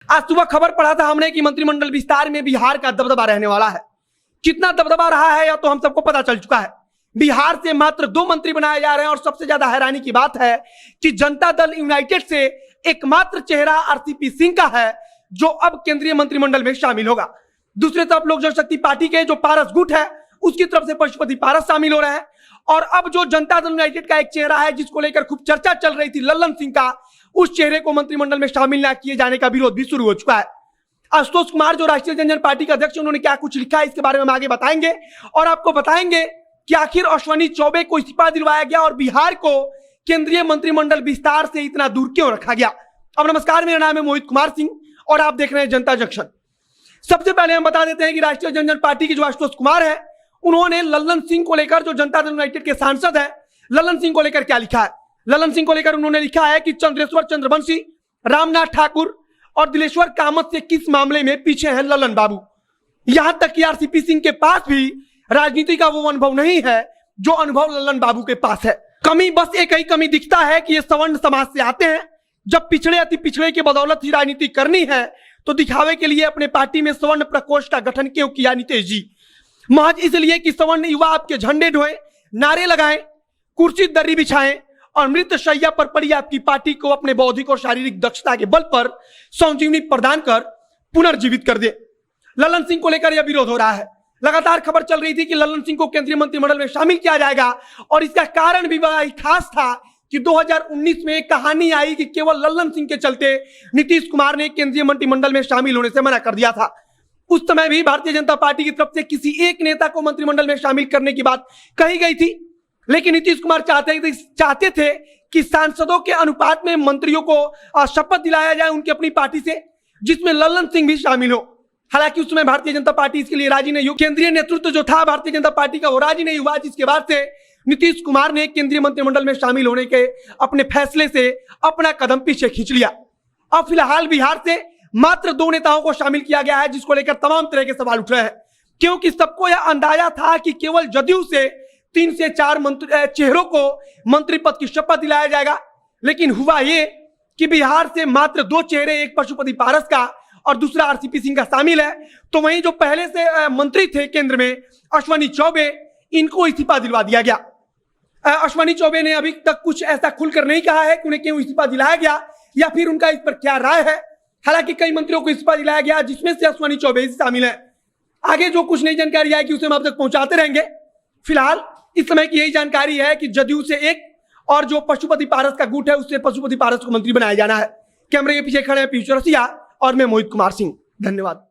आज सुबह खबर पढ़ा था हमने कि मंत्रिमंडल विस्तार में बिहार का दबदबा रहने वाला है। कितना दबदबा रहा है या तो हम सबको पता चल चुका है। बिहार से मात्र 2 मंत्री बनाए जा रहे हैं और सबसे ज्यादा हैरानी की बात है कि जनता दल यूनाइटेड से एकमात्र चेहरा आरसीपी सिंह का है जो अब केंद्रीय मंत्रिमंडल में शामिल होगा। दूसरी तरफ लोक जनशक्ति पार्टी के जो पारस गुट है उसकी तरफ से पशुपति पारस शामिल हो रहे हैं और अब जो जनता दल यूनाइटेड का एक चेहरा है जिसको लेकर खूब चर्चा चल रही थी लल्लन सिंह का, उस चेहरे को मंत्रिमंडल में शामिल न किए जाने का विरोध भी शुरू हो चुका है। आशुतोष कुमार जो राष्ट्रीय जनता पार्टी के अध्यक्ष उन्होंने क्या कुछ लिखा है इसके बारे में हम आगे बताएंगे और आपको बताएंगे कि आखिर अश्विनी चौबे को इस्तीफा दिलवाया गया और बिहार को केंद्रीय मंत्रिमंडल विस्तार से इतना दूर क्यों रखा गया। अब नमस्कार, मेरा नाम है मोहित कुमार सिंह और आप देख रहे हैं जनता जंक्शन। सबसे पहले हम बता देते हैं कि राष्ट्रीय जनता पार्टी के जो आशुतोष कुमार है उन्होंने लल्लन सिंह को लेकर, जो जनता दल यूनाइटेड के सांसद है, लल्लन सिंह को लेकर क्या लिखा है। लल्लन सिंह को लेकर उन्होंने लिखा है कि चंद्रेश्वर चंद्रवंशी, रामनाथ ठाकुर और दिलेश्वर कामत से किस मामले में पीछे हैं लल्लन बाबू। यहां तक कि आरसीपी सिंह के पास भी राजनीति का वो अनुभव नहीं है जो अनुभव लल्लन बाबू के पास है। कमी बस एक ही कमी दिखता है कि ये सवर्ण समाज से आते हैं। जब पिछड़े अति पिछड़े की बदौलत ही राजनीति करनी है तो दिखावे के लिए अपने पार्टी में सवर्ण प्रकोष्ठ का गठन क्यों किया नीतीश जी? महज इसलिए कि सवर्ण युवा आपके झंडे ढोए, नारे लगाएं, कुर्सी दर्री बिछाएं और मृत शैया पर पड़ी आपकी पार्टी को अपने बौद्धिक और शारीरिक दक्षता के बल पर संजीवनी प्रदान कर पुनर्जीवित कर दे। लल्लन सिंह को लेकर यह विरोध हो रहा है। लगातार खबर चल रही थी कि लल्लन सिंह को केंद्रीय मंत्रिमंडल में शामिल किया जाएगा और इसका कारण भी बड़ा ही खास था कि 2019 में एक कहानी आई कि केवल लल्लन सिंह के चलते नीतीश कुमार ने केंद्रीय मंत्रिमंडल में शामिल होने से मना कर दिया था। उस समय भी भारतीय जनता पार्टी की तरफ से किसी एक नेता को मंत्रिमंडल में शामिल करने की बात कही गई थी, लेकिन नीतीश कुमार चाहते थे कि सांसदों के अनुपात में मंत्रियों को शपथ दिलाया जाए उनकी अपनी पार्टी से, जिसमें लल्लन सिंह भी शामिल हो। हालांकि उस समय भारतीय जनता पार्टी इसके लिए राजी नहीं हुई। केंद्रीय नेतृत्व जो था भारतीय जनता पार्टी का वो राजी नहीं हुआ, जिसके बाद से नीतीश कुमार ने केंद्रीय मंत्रिमंडल में शामिल होने के अपने फैसले से अपना कदम पीछे खींच लिया। अब फिलहाल बिहार से मात्र 2 नेताओं को शामिल किया गया है, जिसको लेकर तमाम तरह के सवाल उठ रहे हैं, क्योंकि सबको यह अंदाजा था कि केवल जदयू से 3 से 4 चेहरों को मंत्री पद की शपथ दिलाया जाएगा। लेकिन हुआ ये कि बिहार से मात्र 2 चेहरे, एक पशुपति पारस का और दूसरा आरसीपी सिंह का शामिल है। तो वहीं जो पहले से मंत्री थे केंद्र में अश्विनी चौबे, इनको इस्तीफा दिलवा दिया गया। अश्विनी चौबे ने अभी तक कुछ ऐसा खुलकर नहीं कहा है कि उन्हें क्यों इस्तीफा दिलाया गया या फिर उनका इस पर क्या राय है। हालांकि कई मंत्रियों को इस्तीफा दिलाया गया जिसमें से अश्विनी चौबे शामिल है। आगे जो कुछ नई जानकारी आएगी उसे हम आप तक पहुंचाते रहेंगे। फिलहाल इस समय की यही जानकारी है कि जदयू से एक और जो पशुपति पारस का गुट है उससे पशुपति पारस को मंत्री बनाया जाना है। कैमरे के पीछे खड़े हैं पीयूष रसिया और मैं मोहित कुमार सिंह। धन्यवाद।